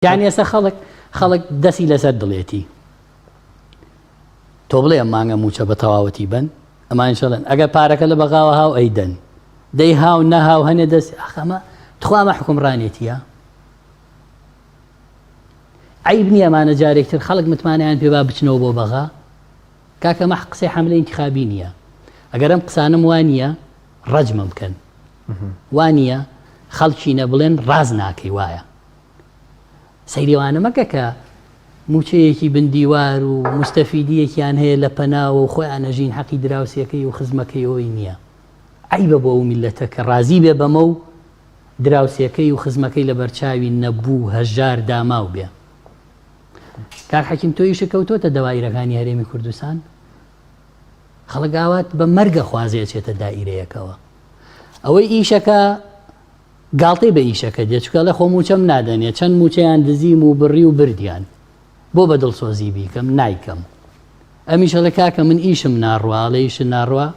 یعنی ئێستا خەڵک دەستی لەسەر دڵێتی تۆ بڵێ ئەم مانگە موچە بە تەواوەتی بن ئەمان شەڵێن ئەگەر پارەکە لە بەغاوە هاو ئەیدەن دەی هاو نەهاو هەنێ دەست ئەمە تخوامە حکومڕانێتیە عیب نییە ئەمانە جارێکتر خەڵک متمانیان پێ با بچنەوە بۆ بەغا کاکە مە قسەی حەملە ئینتیخابی نییە ئەگەر ئەم قسانم وانە ڕەجمە بکەن وانە خەڵکینە بڵێن ڕاز ناکەی وایە سەیرێوانە مەکە کە موچەیەکی بندیوار و مستەفیدیەکیان هەیە لە پەناوە و خۆیان ئەژین حەقی دراوسێکەی و خزمەکەی ئەوی نییە عیبە بۆ ئەو میلەتە کە ڕازی بێ بەمە و دراوسێکەی و خزمەکەی لە بەرچاوی نەبوو هەژار داماو بێ کاک حەکیم تۆیشە کەوتۆتە دەوایرەکانی هەرێمی کوردستان خەڵک ئاوات بە مەرگە خوازێ چێتە دائیرەیەکەوە ئەوەی ئیشەکە گاڵتەی بە ئیشەکە دێت چکە لە خۆ موچەم نادەنێت چەند موچەیان دزیم و بڕی و بردیان بۆ بەدڵسۆزی بیکەم نایکەم ئەمیشە لە کاکە من ئیشم ناڕوا لە ئیش ناڕوا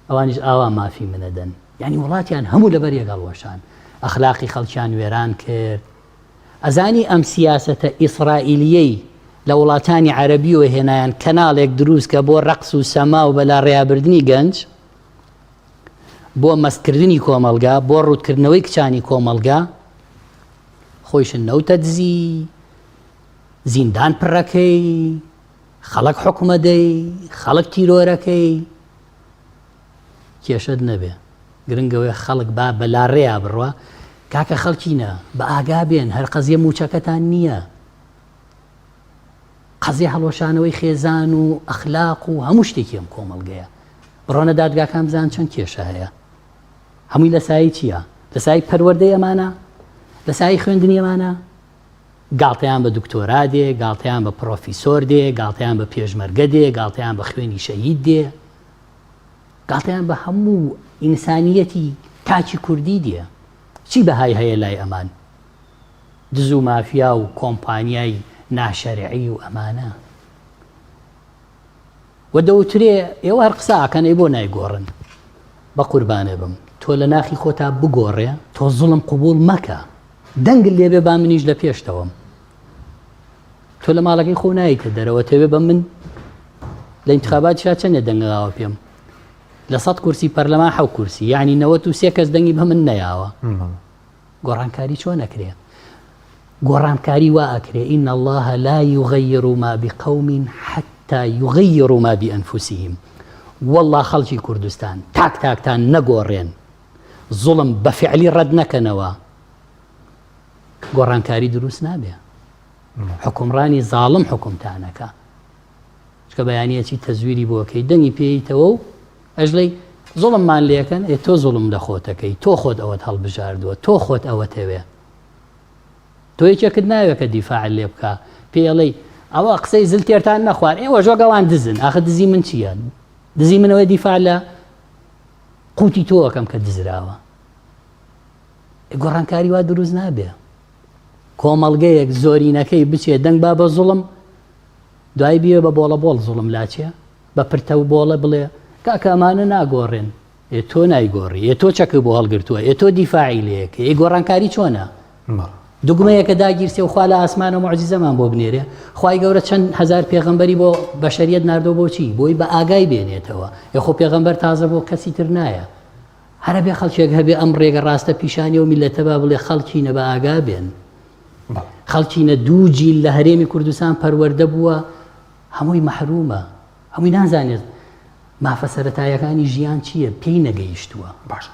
ئەوانیش ئاوا مافی منەدەن یعنی وڵاتیان هەموو لەبەر یەگەڵوەشان ئەخلاقی خەڵکیان وێران کرد ئەزانی ئەم سیاسەتە ئیسرائیلیەی لە وڵاتانی عەرەبیەوە هێنایان کەناڵێک دروست کە بۆ ڕەقس و سەما و بەلا ڕێیابردنی گەنج بۆ مەستکردنی کۆمەلگا بۆ ڕوودکردنەوەی کچانی کۆمەلگا خۆیشن نەوتە دزی زیندان پڕەکەی خەڵک حکومەدەی خەڵک تیرۆرەکەی کێشت نەبێ گرنگەوەی خەڵک با بەلا ڕێیا بڕوە کاکە خەڵکینە بە ئاگا بێن هەر قەزیە موچەکەتان نییە قەزیە هەڵۆشانەوەی خێزان و ئەخلاق و هەموو شتێکی ئەم کۆمەلگەیە بڕۆنە دادگاکان بزان چەند کێشە هەیە هەمووی لە سایی چییە لە سایی پەروەردەی ئەمانە لە سایی خوێندنی ئەمانە گاڵتەیان بە دکتۆرا دێ گاڵتەیان بە پرۆفیسۆر دێ گاڵتەیان بە پێشمەرگە دێ گاڵتەیان بە خوێنی شەهید دێ گاڵتەیان بە هەموو ئینسانیەتی کاچی کوردی دێ چی بەهای هەیە لای ئەمان دز و مافیا و کۆمپانیای ناشەرعی و ئەمانە و دەوترێ ئێوە هەر قسە ئاکەنەی بۆ نایگۆڕن بە قوربانێ بم تۆ لە ناخی خۆتا بگۆڕێ تۆ زوڵم قبول مەکە دەنگل لێبێ با منیش لە پێشتەوەم تۆ لە ماڵەکەی خۆ نایتە دەرەوە تەوێ بە من لە ئینتخاباتیشا چەندێ دەنگاوە پێم لە 100 کورسی پەرلەمان 7 کورسی یعنی 93 کەس دەنگی بە من نەیاوە گۆڕانکاری چۆن ئەکرێ گۆڕانکاری وا ئەکرێ ئین الله لا یغەیر ما بقوم حتى یغەیروا ما بأنفسهم والله خەڵکی کوردستان تاکتان نەگۆڕێن زوڵم بە فعلی ڕەت نەکەنەوە گۆڕانکاری دروست نابێ حکومڕانی زاڵم حکومتانەکە چکە بەیانیەتی تەزویری بۆکەی دەنگی پێیتەوە و ئەژڵەی زوڵممان لێکەن تۆ زوڵم لە خۆتەکەی تۆ خۆت ئەوەت هەڵبژاردووە تۆ خۆت ئەوەتەوێ تۆ یەکێکت ناوێت کە دیفاع لێ بکە پێڵەی ئەوە قسەی زل تێرتان نەخوار ئێوە ژۆگەڵان دزن ئاخە دزی من چییە دزی منەوەی دیفاع لە قوتی تۆەکەم کە دزراوە گۆڕانکاری وا دروست نابێ کۆمەڵگەیەک زۆرینەکەی بچێ دەنگ با بە زوڵم دوای بێ بە بۆڵە بۆڵ زوڵم لاچێ بە پرتە و بۆڵە بڵێ کاکە ئەمانە ناگۆڕێن تۆ نایگۆڕی تۆ چەکە بۆ هەڵگرتووە تۆ دیفاعی لەیەکە گۆڕانکاری چۆنە دوگمەیەکە داگیرسێ و خوا لە ئاسمانە موعجیزەمان بۆ بنێرێ خوای گەورە چەند هەزار پێغەمبەری بۆ بەشەریەت ناردۆ بۆچی بۆی بە ئاگای بێنێتەوە یخۆ پێغەمبەر تازە بۆ کەسی تر نایە هەرە بێ خەڵکێک هەبێ ئەم ڕێگە ڕاستە پیشانی و میلەتە با بڵێ خەڵکینە بە ئاگا بێن خەڵکینە دوو جیل لە هەرێمی کوردستان پەروەردە بووە هەمووی مەحرومە هەمووی نازانێت مافە سەرەتایەکانی ژیان چییە پێی نەگەیشتووە باش